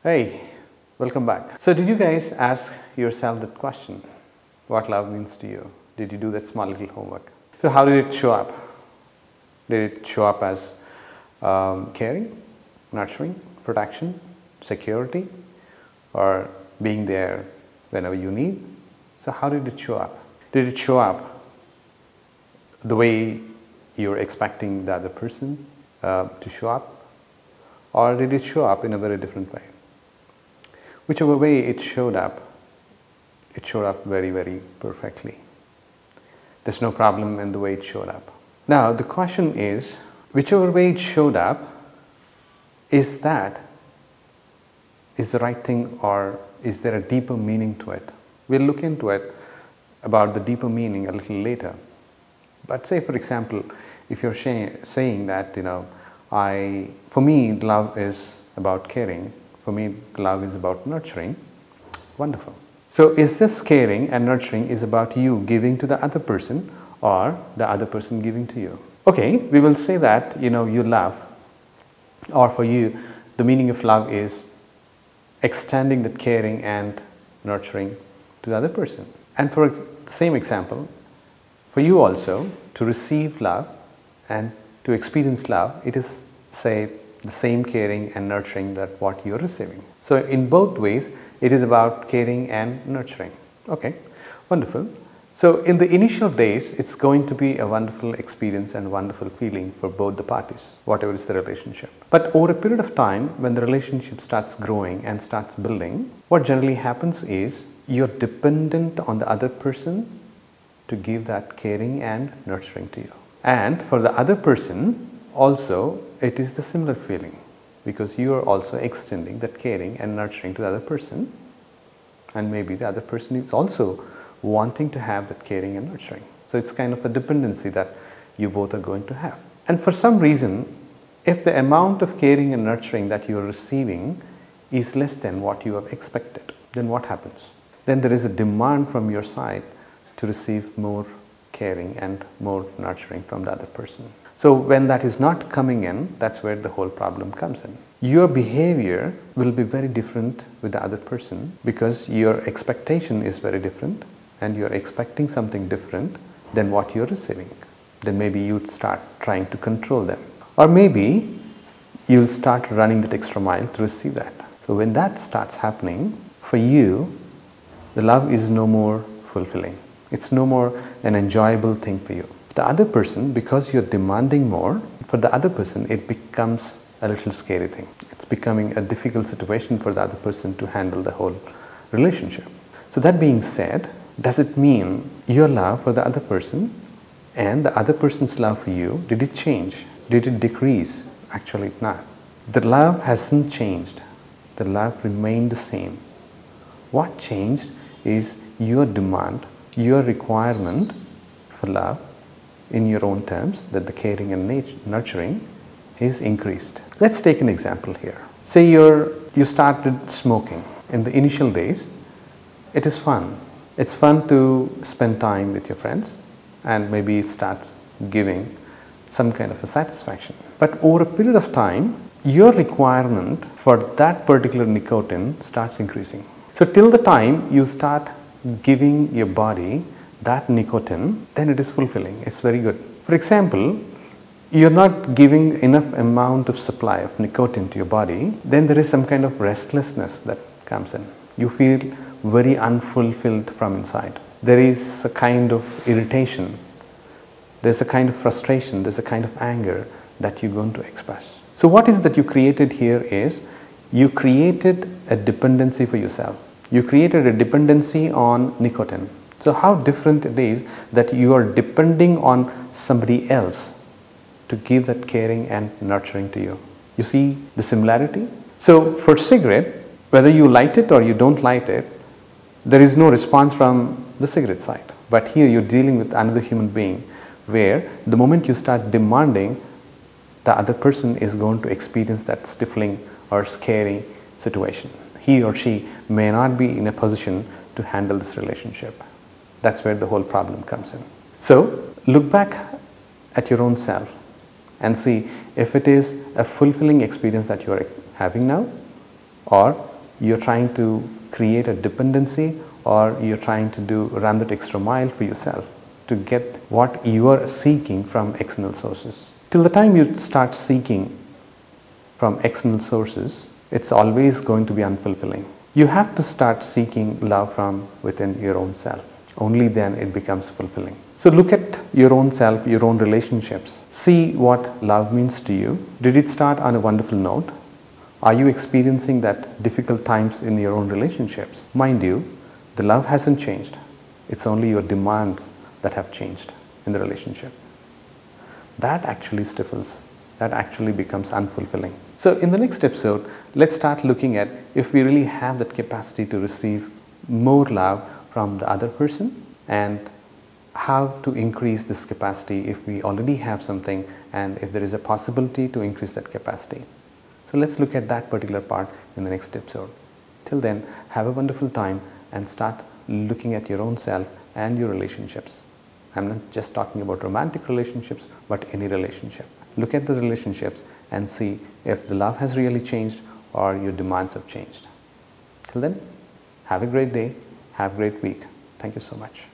Hey, welcome back. So did you guys ask yourself that question? What love means to you? Did you do that small little homework? So how did it show up? Did it show up as caring, nurturing, protection, security, or being there whenever you need? So how did it show up? Did it show up the way you're expecting the other person to show up? Or did it show up in a very different way? Whichever way it showed up very, very perfectly. There's no problem in the way it showed up. Now the question is, whichever way it showed up, is the right thing, or is there a deeper meaning to it? We'll look into it about the deeper meaning a little later. But say, for example, if you're saying that, for me love is about caring, for me love is about nurturing, wonderful. So is this caring and nurturing is about you giving to the other person or the other person giving to you? Okay, we will say that, you love, or for you, the meaning of love is extending that caring and nurturing to the other person. And for the same example, for you also, to receive love and to experience love, it is, say, the same caring and nurturing that what you're receiving. So in both ways, it is about caring and nurturing. Okay, wonderful. So in the initial days, it's going to be a wonderful experience and wonderful feeling for both the parties, whatever is the relationship. But over a period of time, when the relationship starts growing and starts building, what generally happens is you're dependent on the other person to give that caring and nurturing to you. And for the other person also, it is the similar feeling, because you are also extending that caring and nurturing to the other person, and maybe the other person is also wanting to have that caring and nurturing. So it's kind of a dependency that you both are going to have. And for some reason, if the amount of caring and nurturing that you are receiving is less than what you have expected, then what happens? Then there is a demand from your side to receive more caring and more nurturing from the other person. So when that is not coming in, that's where the whole problem comes in. Your behavior will be very different with the other person because your expectation is very different and you're expecting something different than what you're receiving. Then maybe you'd start trying to control them. Or maybe you'll start running that extra mile to receive that. So when that starts happening, for you, the love is no more fulfilling. It's no more an enjoyable thing for you. The other person, because you're demanding more, for the other person it becomes a little scary thing. It's becoming a difficult situation for the other person to handle the whole relationship. So that being said, does it mean your love for the other person and the other person's love for you, did it change? Did it decrease? Actually not. The love hasn't changed. The love remained the same. What changed is your demand, your requirement for love in your own terms, that the caring and nurturing is increased. Let's take an example here. Say you started smoking. In the initial days, it is fun. It's fun to spend time with your friends, and maybe it starts giving some kind of a satisfaction. But over a period of time, your requirement for that particular nicotine starts increasing. So till the time you start giving your body that nicotine, then it is fulfilling. It's very good. For example, you're not giving enough amount of supply of nicotine to your body, then there is some kind of restlessness that comes in. You feel very unfulfilled from inside. There is a kind of irritation. There's a kind of frustration. There's a kind of anger that you're going to express. So what is that you created here is, you created a dependency for yourself. You created a dependency on nicotine. So how different it is that you are depending on somebody else to give that caring and nurturing to you. You see the similarity? So for cigarette, whether you light it or you don't light it, there is no response from the cigarette side. But here you're dealing with another human being, where the moment you start demanding, the other person is going to experience that stifling or scary situation. He or she may not be in a position to handle this relationship. That's where the whole problem comes in. So look back at your own self and see if it is a fulfilling experience that you are having now, or you're trying to create a dependency, or you're trying to run that extra mile for yourself to get what you are seeking from external sources. Till the time you start seeking from external sources, it's always going to be unfulfilling. You have to start seeking love from within your own self. Only then it becomes fulfilling. So look at your own self, your own relationships. See what love means to you. Did it start on a wonderful note? Are you experiencing that difficult times in your own relationships? Mind you, the love hasn't changed. It's only your demands that have changed in the relationship. That actually stifles. That actually becomes unfulfilling. So in the next episode, let's start looking at if we really have that capacity to receive more love from the other person, and how to increase this capacity if we already have something, and if there is a possibility to increase that capacity. So let's look at that particular part in the next episode. Till then, have a wonderful time and start looking at your own self and your relationships. I'm not just talking about romantic relationships, but any relationship. Look at the relationships and see if the love has really changed or your demands have changed. Till then, have a great day, have a great week. Thank you so much.